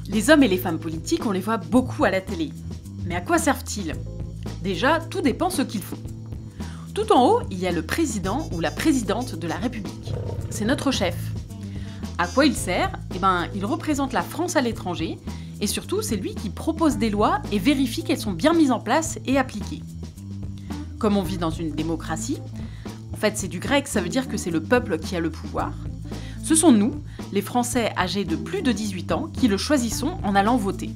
Les hommes et les femmes politiques, on les voit beaucoup à la télé. Mais à quoi servent-ils? Déjà, tout dépend ce qu'ils font. Tout en haut, il y a le président ou la présidente de la République. C'est notre chef. À quoi il sert? Il représente la France à l'étranger et surtout, c'est lui qui propose des lois et vérifie qu'elles sont bien mises en place et appliquées. Comme on vit dans une démocratie, en fait c'est du grec, ça veut dire que c'est le peuple qui a le pouvoir. Ce sont nous, les Français âgés de plus de 18 ans, qui le choisissons en allant voter.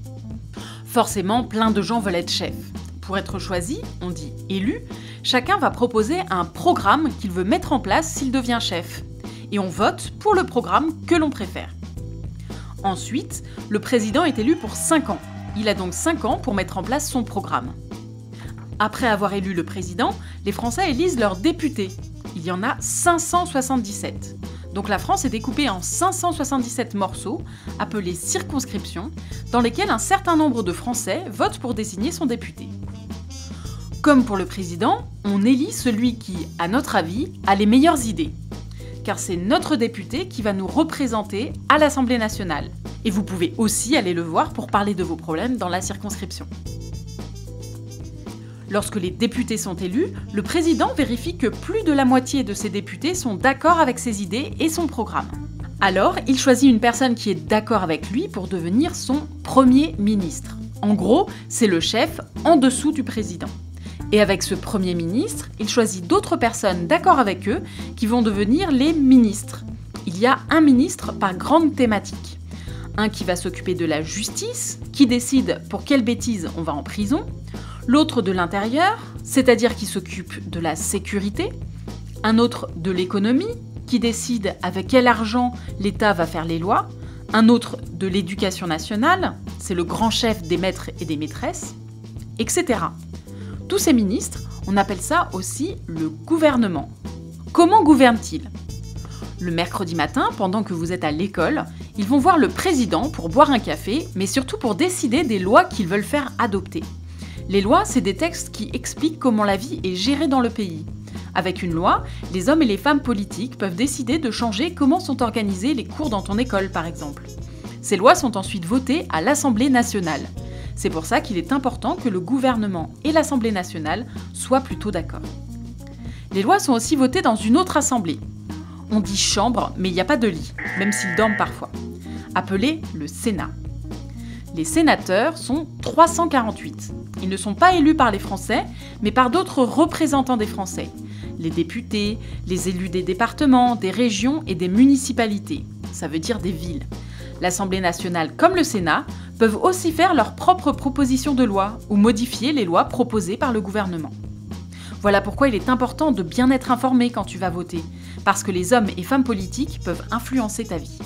Forcément, plein de gens veulent être chefs. Pour être choisi, on dit élu, chacun va proposer un programme qu'il veut mettre en place s'il devient chef. Et on vote pour le programme que l'on préfère. Ensuite, le président est élu pour 5 ans. Il a donc 5 ans pour mettre en place son programme. Après avoir élu le président, les Français élisent leurs députés. Il y en a 577. Donc la France est découpée en 577 morceaux, appelés circonscriptions, dans lesquels un certain nombre de Français votent pour désigner son député. Comme pour le président, on élit celui qui, à notre avis, a les meilleures idées. Car c'est notre député qui va nous représenter à l'Assemblée nationale. Et vous pouvez aussi aller le voir pour parler de vos problèmes dans la circonscription. Lorsque les députés sont élus, le président vérifie que plus de la moitié de ses députés sont d'accord avec ses idées et son programme. Alors, il choisit une personne qui est d'accord avec lui pour devenir son Premier ministre. En gros, c'est le chef en dessous du président. Et avec ce Premier ministre, il choisit d'autres personnes d'accord avec eux qui vont devenir les ministres. Il y a un ministre par grande thématique. Un qui va s'occuper de la justice, qui décide pour quelle bêtise on va en prison. L'autre de l'intérieur, c'est-à-dire qui s'occupe de la sécurité. Un autre de l'économie, qui décide avec quel argent l'État va faire les lois. Un autre de l'éducation nationale, c'est le grand chef des maîtres et des maîtresses, etc. Tous ces ministres, on appelle ça aussi le gouvernement. Comment gouvernent-ils? Le mercredi matin, pendant que vous êtes à l'école, ils vont voir le président pour boire un café, mais surtout pour décider des lois qu'ils veulent faire adopter. Les lois, c'est des textes qui expliquent comment la vie est gérée dans le pays. Avec une loi, les hommes et les femmes politiques peuvent décider de changer comment sont organisés les cours dans ton école, par exemple. Ces lois sont ensuite votées à l'Assemblée nationale. C'est pour ça qu'il est important que le gouvernement et l'Assemblée nationale soient plutôt d'accord. Les lois sont aussi votées dans une autre assemblée. On dit chambre, mais il n'y a pas de lit, même s'ils dorment parfois. Appelé le Sénat. Les sénateurs sont 348. Ils ne sont pas élus par les Français, mais par d'autres représentants des Français. Les députés, les élus des départements, des régions et des municipalités. Ça veut dire des villes. L'Assemblée nationale, comme le Sénat, peuvent aussi faire leurs propres propositions de loi ou modifier les lois proposées par le gouvernement. Voilà pourquoi il est important de bien être informé quand tu vas voter, parce que les hommes et femmes politiques peuvent influencer ta vie.